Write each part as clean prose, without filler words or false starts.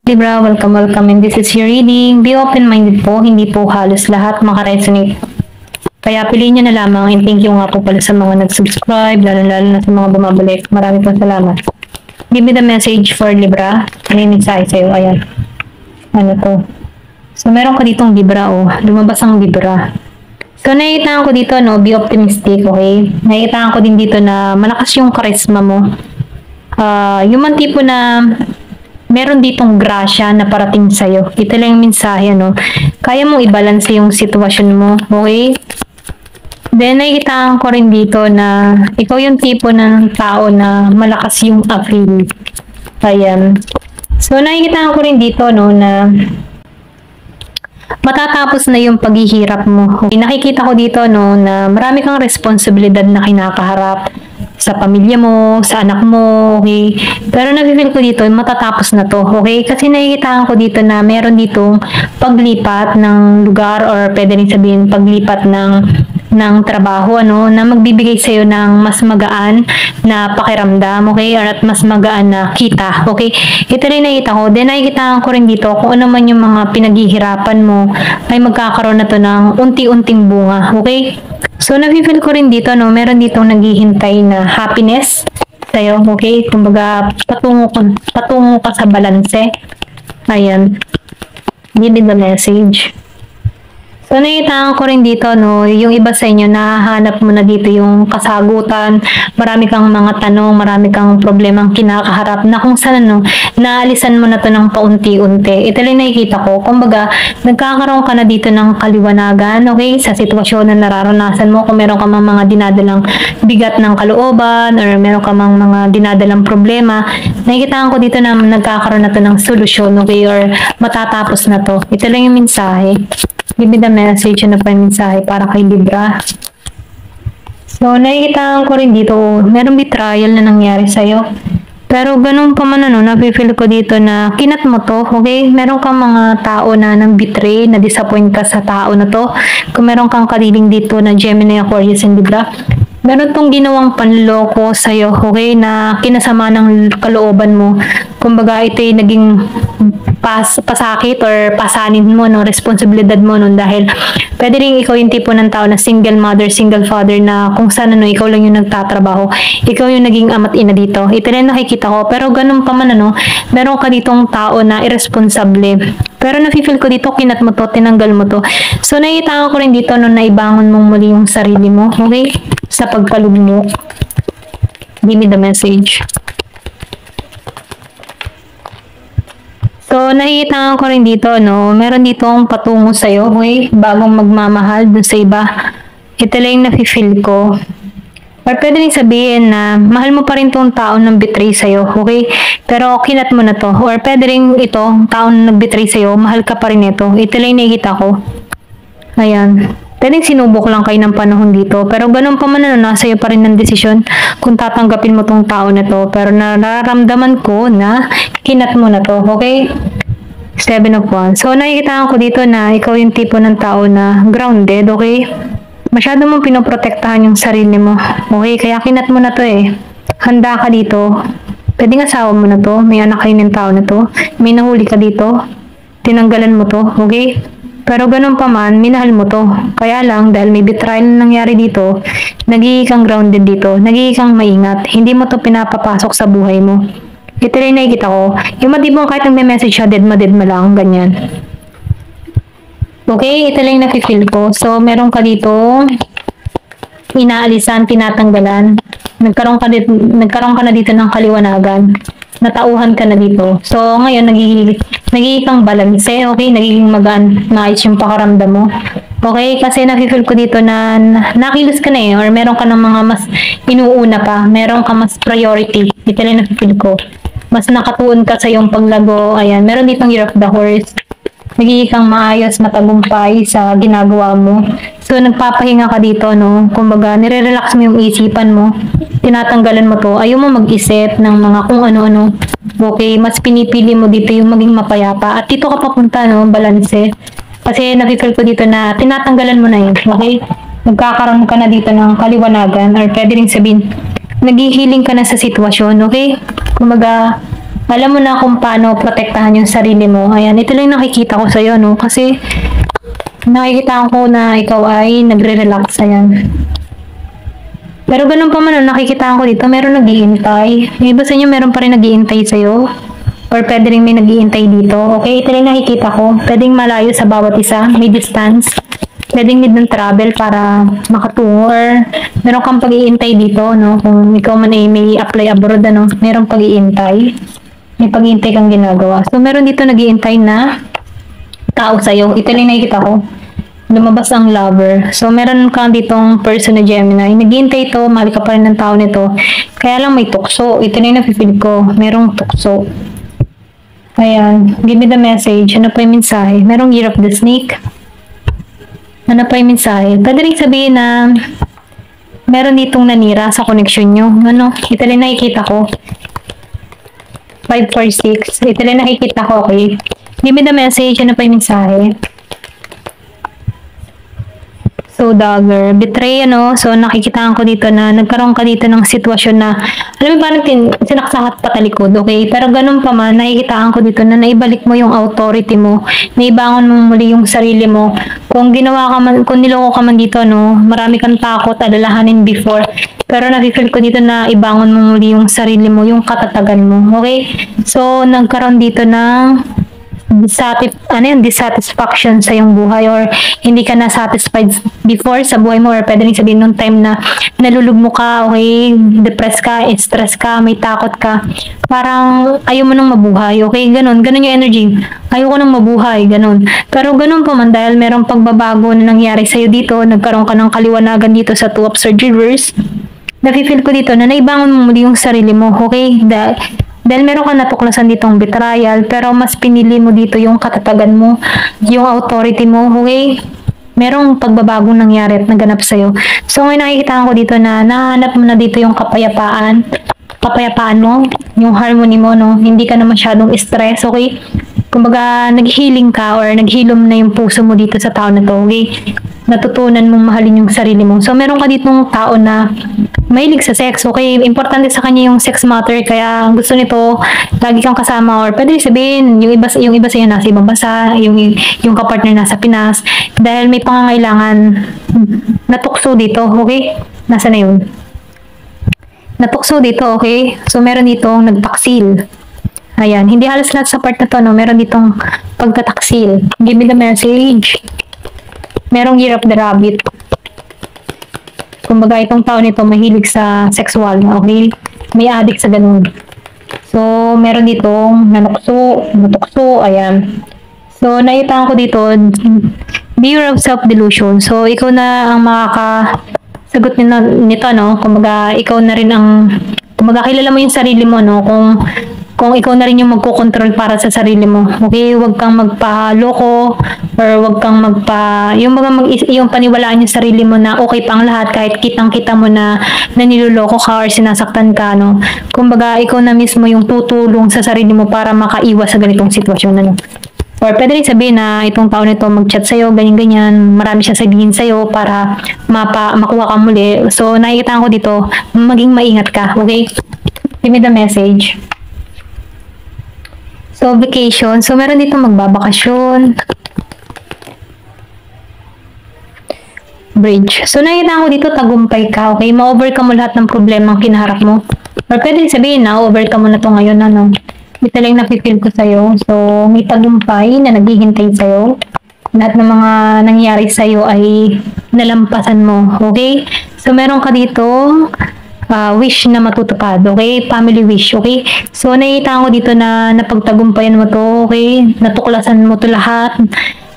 Libra, welcome and this is your reading. Be open-minded po, hindi po halos lahat makaresonate. Kaya piliin nyo na lamang and thank you nga po pala sa mga nag-subscribe, lalo na sa mga bumabalik. Marami pong salamat. Give me the message for Libra. Ano yung mensahe sa'yo? Ayan. Ano to? So, meron ka ditong Libra, oh. Lumabas ang Libra. So, nakikita ko dito, no, be optimistic, okay? Nakikita ko din dito na malakas yung charisma mo. Yung man tipo na meron ditong grasya na parating sa'yo. Ito lang yung mensahe, no? Kaya mong i-balance yung sitwasyon mo, okay? Then, nakikita ko rin dito na ikaw yung tipo ng tao na malakas yung appeal. Ayan. So, nakikita ko rin dito, no, na matatapos na yung paghihirap mo. Okay, nakikita ko dito, no, na marami kang responsibilidad na kinakaharap sa pamilya mo, sa anak mo, okay? Pero nafe-feel ko dito, matatapos na to, okay? Kasi nakikita ko dito na meron ditong paglipat ng lugar or pwede rin sabihin paglipat ng trabaho, ano, na magbibigay sa'yo ng mas magaan na pakiramdam, okay? Or at mas magaan na kita, okay? Ito rin nakita ko. Then nakikita ko rin dito kung ano man yung mga pinaghihirapan mo ay magkakaroon na to ng unti-unting bunga, okay? So, nafe-feel ko rin dito, no, meron ditong naghihintay na happiness sa'yo, okay? Kumbaga, patungo ka sa balanse. Ayan. Give me the message. So, nakita ko rin dito, no, yung iba sa inyo, nahahanap mo na dito yung kasagutan, marami kang mga tanong, marami kang problemang kinakaharap, na kung saan, no, naalisan mo na to ng paunti-unti. Ito lang nakikita ko, kumbaga, nagkakaroon ka na dito ng kaliwanagan, okay, sa sitwasyon na nararanasan mo, kung meron ka mang mga dinadalang bigat ng kalooban, or meron ka mang mga dinadalang problema, nakikita ko dito na nagkakaroon na to ng solusyon, okay, or matatapos na to. Ito lang yung mensahe. Give me the message na pa yung mensahe para kay Libra. So, nakikita ko rin dito, merong betrayal na nangyari sa'yo. Pero ganun pa man, ano, nafe-feel ko dito na kinat mo to, okay? Meron kang mga tao na nang-betray, na-disappoint ka sa tao na to. Kung meron kang kariling dito na Gemini, Aquarius, and Libra, meron tong ginawang panloko sa'yo, okay? Na kinasama ng kalooban mo. Kumbaga, ito'y naging pasakit or pasanin mo, no, responsibilidad mo nun, dahil pwede rin ikaw yung tipo ng tao na single mother, single father, na kung saan, ano, ikaw lang yung nagtatrabaho, ikaw yung naging ama't ina dito. Ito rin nakikita ko, pero ganun pa man, ano, meron ka ditong tao na irresponsable, pero nafe-feel ko dito, kinat mo to, tinanggal mo to. So, nakikita ko rin dito, no, na ibangon mong muli yung sarili mo, okay, sa pagkalugmok. Give me the message. So, nakikita ko rin dito, no, meron ditong patungo sa'yo, okay, bagong magmamahal dun sa iba. Ito lang yung nafe-feel ko. Or pwede rin sabihin na mahal mo pa rin tong taon na betray sa'yo, okay? Pero kinat mo na to. Or pwede rin ito, taon na nag-betray sa'yo, mahal ka pa rin ito. Ito lang yung nakikita ko. Ayan. Pwedeng sinubok lang kayo ng panahon dito. Pero ganun pa man, ano, nasa iyo pa rin ng desisyon kung tatanggapin mo tong tao na to. Pero nararamdaman ko na kinat mo na to, okay? 7 of Wands. So, nakikita ko dito na ikaw yung tipo ng tao na grounded, okay? Masyado mong pinoprotektahan yung sarili mo, okay? Kaya kinat mo na to, eh. Handa ka dito. Pwedeng asawa mo na to. May anak kayo ng tao na to. May nahuli ka dito. Tinanggalan mo to, okay? Pero ganun pa man, minahal mo to. Kaya lang, dahil may betrayal na nangyari dito, nagiging kang grounded dito, nagiging kang maingat. Hindi mo to pinapapasok sa buhay mo. Ito rin nakikita ko. Yung matibong kahit ang may message siya, dead ma lang, ganyan. Okay, ito lang yung nafe-feel ko. So, meron ka dito, inaalisan, tinatanggalan. Nagkaroon ka na dito ng kaliwanagan. Natauhan ka na dito. So, ngayon, nagiging kang balanse, okay? Nagiging magaan, maayos yung pakaramdam mo. Okay? Kasi nafe-feel ko dito na nakilos ka na, eh, or meron ka ng mga mas inuuna pa. Meron ka mas priority. Ito lang nafe-feel ko. Mas nakatuon ka sa iyong paglago. Ayan. Meron ditong Year of the Horse. Nagiging kang maayos, matagumpay sa ginagawa mo. So, nagpapahinga ka dito, no? Kumbaga, nire-relax mo yung isipan mo. Tinatanggalan mo to. Ayaw mo mag-isip ng mga kung ano-ano. Okay, mas pinipili mo dito yung maging mapayapa. At dito ka papunta, no? Balanse. Kasi nakikita ko dito na tinatanggalan mo na yun. Okay? Nagkakaroon ka na dito ng kaliwanagan. Or pwede rin sabihin, naghihiling ka na sa sitwasyon. Okay? Kumbaga, Alam mo na kung paano protektahan yung sarili mo. Ayan, ito lang yung nakikita ko sa'yo, no? Kasi nakikita ko na ikaw ay nagre-relax. Ayan. Pero ganun pa man, nakikita ko dito, meron nag-iintay. Yung iba sa inyo, meron pa rin nag-iintay sa'yo. Or pwede rin may nag-iintay dito. Okay, ito lang nakikita ko. Pwedeng malayo sa bawat isa, may distance. Pwedeng need ng travel para makatungo. Or meron kang pag-iintay dito, no? Kung ikaw man ay may apply abroad, ano? Meron pag-iintay. May pag-iintay kang ginagawa. So, meron dito nag-iintay na tao sa'yo. Ito lang nakikita ko. Lumabas ang lover. So, meron kang ditong person na Gemini. Naghihintay ito, mahal ka pa rin ng tao nito. Kaya lang may tukso. Ito na yung nafe-feel ko. Merong tukso. Ayan. Give me the message. Ano pa yung mensahe? Merong Year of the Snake. Ano pa yung mensahe? Pwede rin sabihin na meron ditong nanira sa connection nyo. Ano? Ito lang nakikita ko. 546. Ito lang nakikita ko, okay? Give me the message. Ano pa yung mensahe? So, dagger. Betray, ano? So, nakikita ko dito na nagkaroon ka dito ng sitwasyon na, alam mo, parang sinaksakat pa talikod, okay? Pero ganun pa man, nakikita ko dito na naibalik mo yung authority mo, naibangon mo muli yung sarili mo. Kung ginawa ka man, kung niloko ka man dito, no, marami kang takot, alalahanin before. Pero nafe-feel ko dito na ibangon mo muli yung sarili mo, yung katatagan mo, okay? So, nagkaroon dito ng dissatisfaction sa iyong buhay or hindi ka na satisfied before sa buhay mo or pwede rin sabihin nung time na nalulugmo ka, okay, depressed ka, stress ka, may takot ka, parang ayaw mo nang mabuhay, okay, ganun yung energy, ayaw ko nang mabuhay, ganun. Pero ganun pa man dahil merong pagbabago na nangyari sa'yo dito, nagkaroon ka ng kaliwanagan dito sa Two of Swords reverse, nafe-feel ko dito na naibangon mo muli yung sarili mo, okay, dahil meron ka natuklasan ditong betrayal, pero mas pinili mo dito yung katatagan mo, yung authority mo, okay? Merong pagbabagong nangyari at naganap sa'yo. So, ngayon nakikita ko dito na nahanap mo na dito yung kapayapaan mo, yung harmony mo, no? Hindi ka na masyadong stress, okay? Kumbaga, nag-healing ka or naghilom na yung puso mo dito sa tao na to, okay? Natutunan mong mahalin yung sarili mo. So, meron ka ditong tao na mahilig sa sex, okay? Importante sa kanya yung sex matter, kaya gusto nito, lagi kang kasama, or pwede sabihin, yung iba sa iyo nasa ibang bansa, yung kapartner nasa Pinas, dahil may pangangailangan, natukso dito, okay? Nasa na yun? Natukso dito, okay? So, meron ditong nagtaksil. Ayan, hindi halos lahat sa part na to, no? Meron ditong pagtataksil. Give me the message. Merong Year of the Rabbit. Kumbaga, itong tao nito mahilig sa sexual, okay? May addict sa ganun. So, meron ditong natukso, ayan. So, nakita ko dito, Year of Self-Delusion. So, ikaw na ang makakasagot nito, no? Kumbaga, ikaw na rin ang, kumbaga, kilala mo yung sarili mo, no? Kung ikaw na rin yung magkocontrol para sa sarili mo. Okay? Huwag kang magpaloko or huwag kang yung paniwalaan yung sarili mo na okay pang lahat kahit kitang-kita mo na naniloloko ka or sinasaktan ka, no? Kumbaga, ikaw na mismo yung tutulong sa sarili mo para makaiwas sa ganitong sitwasyon, ano? Or pwede rin sabihin na itong tao nito mag-chat sa'yo, ganyan-ganyan, marami siya sabihin sa'yo para makuha ka muli. So, nakikita ko dito, maging maingat ka, okay? Give me the message. So, vacation. So, meron dito magbabakasyon. Bridge. So, nakita ko dito, tagumpay ka, okay? Ma-overcome mo lahat ng problema ang kinaharap mo. Or pwede sabihin na, overcome mo na to ngayon, ano? Ito lang napipil ko sa'yo. So, may tagumpay na naghihintay sa'yo. Lahat ng mga nangyari sa'yo ay nalampasan mo, okay? So, meron ka dito, wish na matutupad, okay? Family wish, okay? So, nakita ko dito na napagtagumpayan mo to, okay? Natuklasan mo to lahat,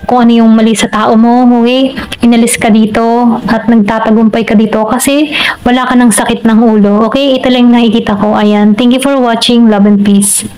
kung ano yung mali sa tao mo, okay? Inalis ka dito at nagtatagumpay ka dito kasi wala ka ng sakit ng ulo, okay? Ito lang nakikita ko, ayan. Thank you for watching. Love and peace.